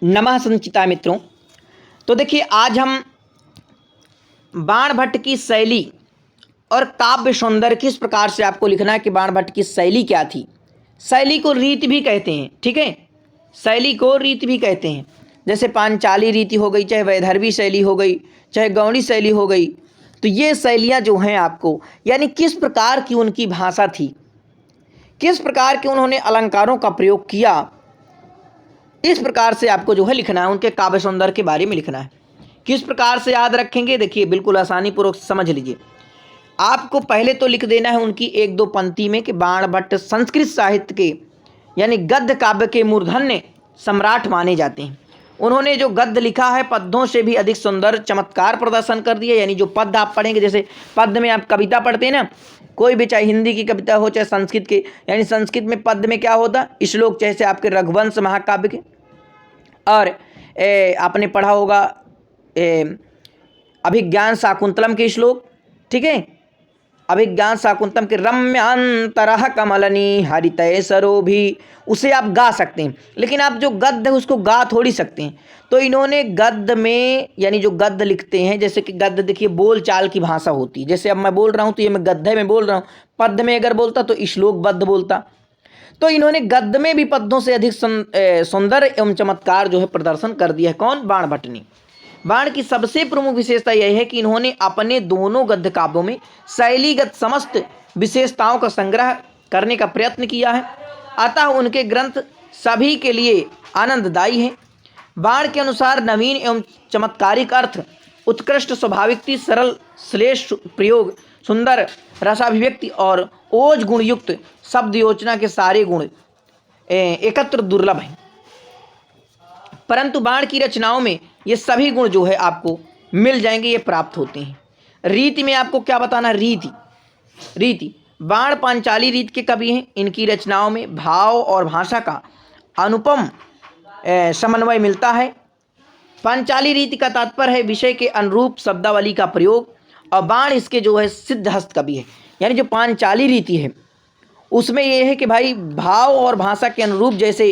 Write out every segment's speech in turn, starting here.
नमः संचिता मित्रों। तो देखिए, आज हम बाण भट्ट की शैली और काव्य सौंदर्य किस प्रकार से आपको लिखना है कि बाण भट्ट की शैली क्या थी। शैली को रीति भी कहते हैं, ठीक है, शैली को रीति भी कहते हैं। जैसे पांचाली रीति हो गई, चाहे वैदर्भी शैली हो गई, चाहे गौड़ी शैली हो गई। तो ये शैलियाँ जो हैं आपको, यानी किस प्रकार की उनकी भाषा थी, किस प्रकार के उन्होंने अलंकारों का प्रयोग किया, इस प्रकार से आपको जो है लिखना है। उनके काव्य सौंदर्य के बारे में लिखना है। किस प्रकार से याद रखेंगे, देखिए बिल्कुल आसानी पूर्वक समझ लीजिए। आपको पहले तो लिख देना है उनकी एक दो पंक्ति में कि बाण भट्ट संस्कृत साहित्य के यानी गद्य काव्य के मूर्धन्य सम्राट माने जाते हैं। उन्होंने जो गद्य लिखा है पद्यों से भी अधिक सुंदर चमत्कार प्रदर्शन कर दिया। यानी जो पद्य आप पढ़ेंगे, जैसे पद्य में आप कविता पढ़ते हैं ना, कोई भी, चाहे हिंदी की कविता हो चाहे संस्कृत के, यानी संस्कृत में पद्य में क्या होता, श्लोक, जैसे आपके रघुवंश महाकाव्य के। और आपने पढ़ा होगा अभिज्ञान शाकुंतलम के श्लोक, ठीक है, अभिज्ञान शाकुंतलम के रम्यांतरः कमलनी हरितय सरो भी, उसे आप गा सकते हैं। लेकिन आप जो गद्य है उसको गा थोड़ी सकते हैं। तो इन्होंने गद्य में, यानी जो गद्य लिखते हैं, जैसे कि गद्य देखिए बोल चाल की भाषा होती है। जैसे अब मैं बोल रहा हूँ तो ये मैं गद्य में बोल रहा हूँ, पद्य में अगर बोलता तो श्लोकबद्ध बोलता। तो इन्होंने गद्य में भी पद्यों से अधिक सुंदर एवं चमत्कार जो है प्रदर्शन कर दिया है। कौन? बाण भट्ट ने। बाण की सबसे प्रमुख विशेषता यह है कि इन्होंने अपने दोनों गद्य काव्यों में शैलीगत समस्त विशेषताओं का संग्रह करने का प्रयत्न किया है। अतः उनके ग्रंथ सभी के लिए आनंददायी हैं। बाण के अनुसार नवीन एवं चमत्कारिक अर्थ, उत्कृष्ट स्वाभाविकता, सरल श्लेष प्रयोग, सुंदर रसाभिव्यक्ति और ओज गुणयुक्त शब्द योजना के सारे गुण एकत्र दुर्लभ हैं। परंतु बाण की रचनाओं में ये सभी गुण जो है आपको मिल जाएंगे, ये प्राप्त होते हैं। रीति में आपको क्या बताना, रीति बाण पांचाली रीति के कवि हैं। इनकी रचनाओं में भाव और भाषा का अनुपम समन्वय मिलता है। पांचाली रीति का तात्पर्य है विषय के अनुरूप शब्दावली का प्रयोग, और बाण इसके जो है सिद्धहस्त कवि है। यानी जो पांचाली रीति है उसमें यह है कि भाई भाव और भाषा के अनुरूप जैसे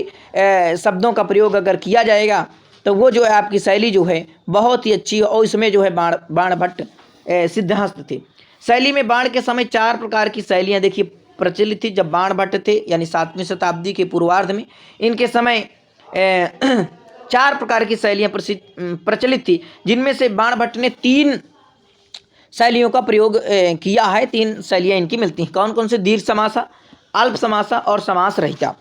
शब्दों का प्रयोग अगर किया जाएगा तो वो जो है आपकी शैली जो है बहुत ही अच्छी है। और इसमें जो है बाण भट्ट सिद्धहस्त थे। शैली में बाण के समय 4 प्रकार की शैलियाँ देखिए प्रचलित थी। जब बाण भट्ट थे यानी 7वीं शताब्दी के पूर्वार्ध में, इनके समय 4 प्रकार की शैलियाँ प्रचलित थी, जिनमें से बाण भट्ट ने 3 शैलियों का प्रयोग किया है। 3 शैलियाँ इनकी मिलती हैं। कौन कौन से? दीर्घ समासा, अल्प समासा और समास रहिता।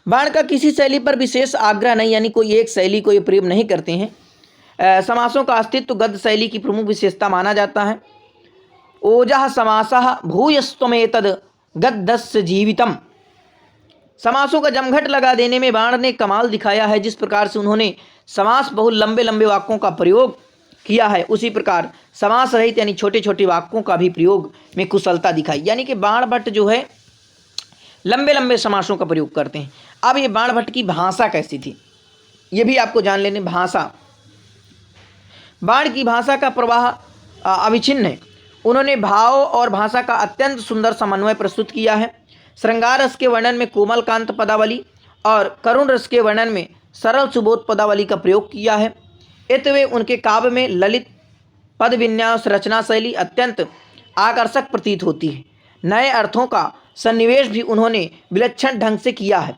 बाण का किसी शैली पर विशेष आग्रह नहीं, यानी कोई एक शैली को ये प्रयोग नहीं करते हैं। समासों का अस्तित्व गद्य शैली की प्रमुख विशेषता माना जाता है। ओजः समासः भूयस्त्वमेतद् गद्यस्य जीवितम्। समासों का जमघट लगा देने में बाण ने कमाल दिखाया है। जिस प्रकार से उन्होंने समास बहुत लंबे लंबे वाक्यों का प्रयोग किया है, उसी प्रकार समास रहित यानी छोटे छोटे वाक्यों का भी प्रयोग में कुशलता दिखाई। यानी कि बाण भट्ट जो है लंबे लंबे समासों का प्रयोग करते हैं। अब ये बाण भट्ट की भाषा कैसी थी ये भी आपको जान लेने। भाषा, बाण की भाषा का प्रवाह अविच्छिन्न है। उन्होंने भाव और भाषा का अत्यंत सुंदर समन्वय प्रस्तुत किया है। श्रृंगार रस के वर्णन में कोमल कांत पदावली और करुण रस के वर्णन में सरल सुबोध पदावली का प्रयोग किया है। इतवे उनके काव्य में ललित पद विन्यास रचना शैली अत्यंत आकर्षक प्रतीत होती है। नए अर्थों का सन्निवेश भी उन्होंने विलक्षण ढंग से किया है।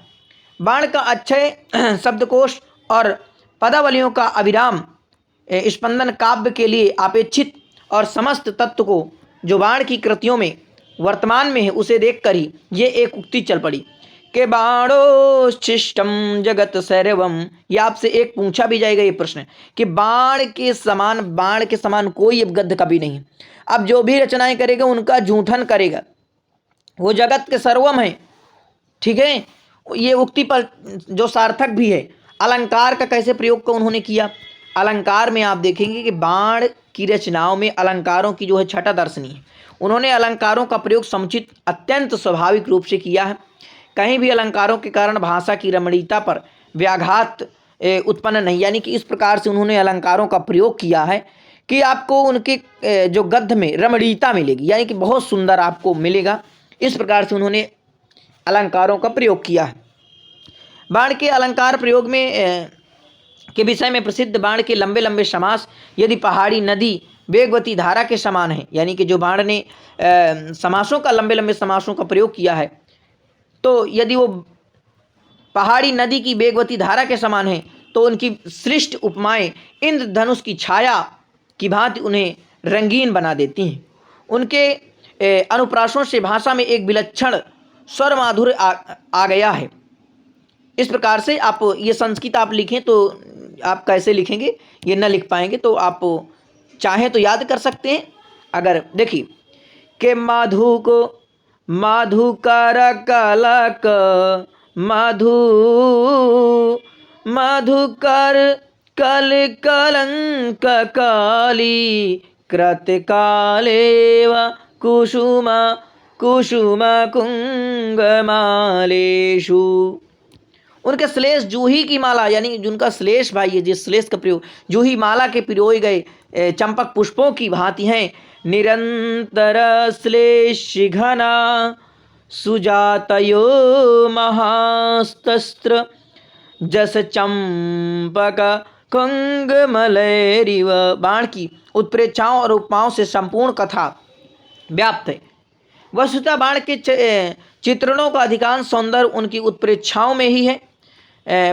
बाण का अक्षय शब्दकोश और पदावलियों का अविराम स्पंदन काव्य के लिए अपेक्षित और समस्त तत्व को जो बाण की कृतियों में वर्तमान में है उसे देखकर ही ये एक उक्ति चल पड़ी कि बाणोच्छिष्टम जगत सर्वम। ये आपसे एक पूछा भी जाएगा ये प्रश्न कि बाण के समान कोई अब गद्य कवि नहीं। अब जो भी रचनाएं करेगा उनका जूठन करेगा, वो जगत के सर्वम है, ठीक है। ये उक्ति पर जो सार्थक भी है। अलंकार का कैसे प्रयोग का उन्होंने किया। अलंकार में आप देखेंगे कि बाण की रचनाओं में अलंकारों की जो है छटा दर्शनीय है। उन्होंने अलंकारों का प्रयोग समुचित अत्यंत स्वाभाविक रूप से किया है। कहीं भी अलंकारों के कारण भाषा की रमणीयता पर व्याघात उत्पन्न नहीं। यानी कि इस प्रकार से उन्होंने अलंकारों का प्रयोग किया है कि आपको उनके जो गद्य में रमणीयता मिलेगी, यानी कि बहुत सुंदर आपको मिलेगा। इस प्रकार से उन्होंने अलंकारों का प्रयोग किया है। बाण के अलंकार प्रयोग में के विषय में प्रसिद्ध बाण के लंबे लंबे समास यदि पहाड़ी नदी वेगवती धारा के समान है, यानी कि जो बाण ने समासों का लंबे लंबे समासों का प्रयोग किया है, तो यदि वो पहाड़ी नदी की वेगवती धारा के समान है तो उनकी श्रेष्ठ उपमाएं इंद्रधनुष की छाया की भांति उन्हें रंगीन बना देती हैं। उनके अनुप्रासों से भाषा में एक विलक्षण स्वर माधुर्य आ गया है। इस प्रकार से आप ये संस्कृत आप लिखें तो आप कैसे लिखेंगे, ये न लिख पाएंगे, तो आप चाहें तो याद कर सकते हैं। अगर देखिए के माधु को माधुकर कलक मधु मधुकर कल कलंक काली कृत कालेव कुसुम कुसुम कुंगमालेषु। उनके श्लेष जूही की माला, यानी जिनका श्लेष भाई है, जिस श्लेष का प्रयोग जूही माला के पिरोए गए चंपक पुष्पों की भांति हैं। निरंतर श्लेष घना सुजातयो महास्तस्त्र जस चंपक कुंगमलैरिव। बाण की उत्प्रेक्षाओं और उपमाओं से संपूर्ण कथा व्याप्त है। वस्तुतः बाण के चित्रणों का अधिकांश सौंदर्य उनकी उत्प्रेक्षाओं में ही है।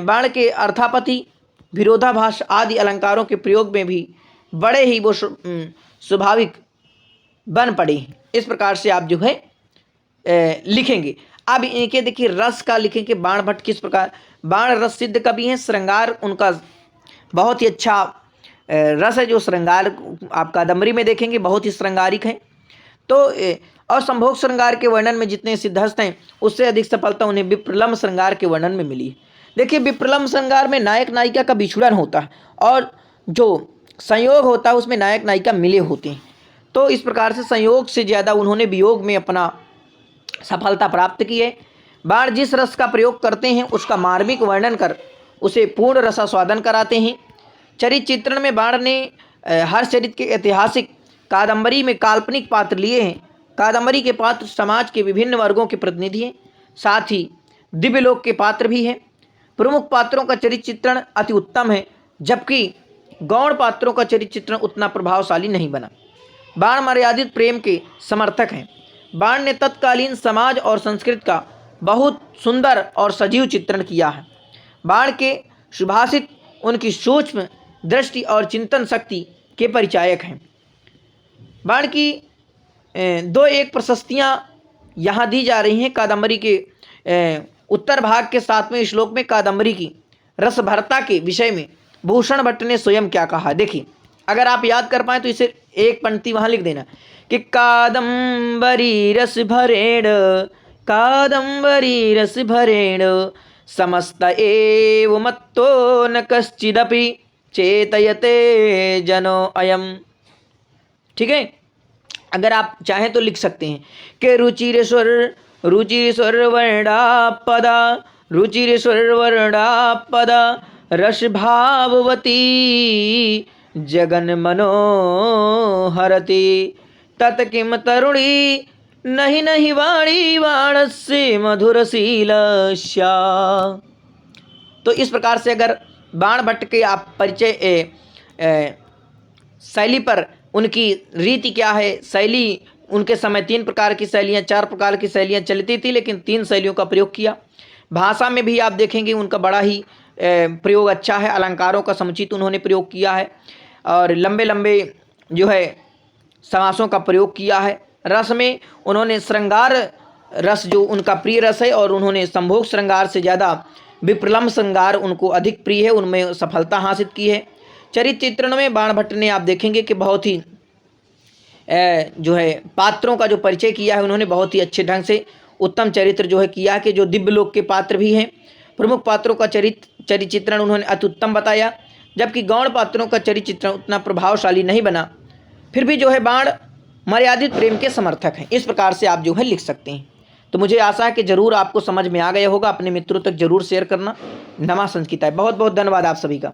बाण के अर्थापति विरोधाभास आदि अलंकारों के प्रयोग में भी बड़े ही वो स्वाभाविक बन पड़े हैं। इस प्रकार से आप जो है लिखेंगे। अब इनके देखिए रस का लिखेंगे। बाण भट्ट किस प्रकार, बाण रस सिद्ध कवि हैं। श्रृंगार उनका बहुत ही अच्छा रस है, जो श्रृंगार आप कादम्बरी में देखेंगे बहुत ही श्रृंगारिक है। तो और संभोग श्रृंगार के वर्णन में जितने सिद्धहस्त हैं उससे अधिक सफलता उन्हें विप्रलम्ब श्रृंगार के वर्णन में मिली है। देखिए विप्रलम्ब श्रृंगार में नायक नायिका का बिछुड़न होता है और जो संयोग होता है उसमें नायक नायिका मिले होते हैं। तो इस प्रकार से संयोग से ज़्यादा उन्होंने वियोग में अपना सफलता प्राप्त की है। बाण जिस रस का प्रयोग करते हैं उसका मार्मिक वर्णन कर उसे पूर्ण रसास्वादन कराते हैं। चरित्र चित्रण में बाण ने हर चरित्र के ऐतिहासिक कादम्बरी में काल्पनिक पात्र लिए हैं। कादम्बरी के पात्र समाज के विभिन्न वर्गों के प्रतिनिधि हैं, साथ ही दिव्यलोक के पात्र भी हैं। प्रमुख पात्रों का चरित्र चित्रण अति उत्तम है, जबकि गौण पात्रों का चरित्र चित्रण उतना प्रभावशाली नहीं बना। बाण मर्यादित प्रेम के समर्थक हैं। बाण ने तत्कालीन समाज और संस्कृति का बहुत सुंदर और सजीव चित्रण किया है। बाण के सुभाषित उनकी सूक्ष्म दृष्टि और चिंतन शक्ति के परिचायक हैं। बाण की दो एक प्रशस्तियाँ यहाँ दी जा रही हैं। कादम्बरी के उत्तर भाग के 7वें श्लोक में कादम्बरी की रसभरता के विषय में भूषण भट्ट ने स्वयं क्या कहा, देखिए अगर आप याद कर पाएँ तो इसे एक पंक्ति वहाँ लिख देना कि कादम्बरी रस भरेण कादम्बरी रस भरेण समस्त एव मत्तो न कश्चिदपि चेतयते जनो अयम। ठीक है, अगर आप चाहें तो लिख सकते हैं कि रुचिरेश्वर वर्णापदा रुचिरेश्वर वर्णापदा रस भाववती जगन मनोहरती तत् किम तरुणी नहीं नहीं वाणी बाणस्य मधुरशीलस्या। तो इस प्रकार से अगर बाण भट्ट के आप परिचय शैली पर उनकी रीति क्या है, शैली उनके समय 3 प्रकार की शैलियाँ 4 प्रकार की शैलियाँ चलती थी, लेकिन 3 शैलियों का प्रयोग किया। भाषा में भी आप देखेंगे उनका बड़ा ही प्रयोग अच्छा है। अलंकारों का समुचित उन्होंने प्रयोग किया है और लंबे लंबे जो है समासों का प्रयोग किया है। रस में उन्होंने श्रृंगार रस जो उनका प्रिय रस है और उन्होंने संभोग श्रृंगार से ज़्यादा विप्रलम्ब श्रृंगार उनको अधिक प्रिय है, उनमें सफलता हासिल की है। चरित्र चित्रण में बाण भट्ट ने आप देखेंगे कि बहुत ही जो है पात्रों का जो परिचय किया है उन्होंने बहुत ही अच्छे ढंग से उत्तम चरित्र जो है किया कि जो दिव्यलोक के पात्र भी हैं। प्रमुख पात्रों का चरित्र चित्रण उन्होंने अति उत्तम बताया, जबकि गौण पात्रों का चरित्र चित्रण उतना प्रभावशाली नहीं बना। फिर भी जो है बाण मर्यादित प्रेम के समर्थक हैं। इस प्रकार से आप जो है लिख सकते हैं। तो मुझे आशा है कि ज़रूर आपको समझ में आ गया होगा। अपने मित्रों तक जरूर शेयर करना। नमा संस्कृत है। बहुत बहुत धन्यवाद आप सभी का।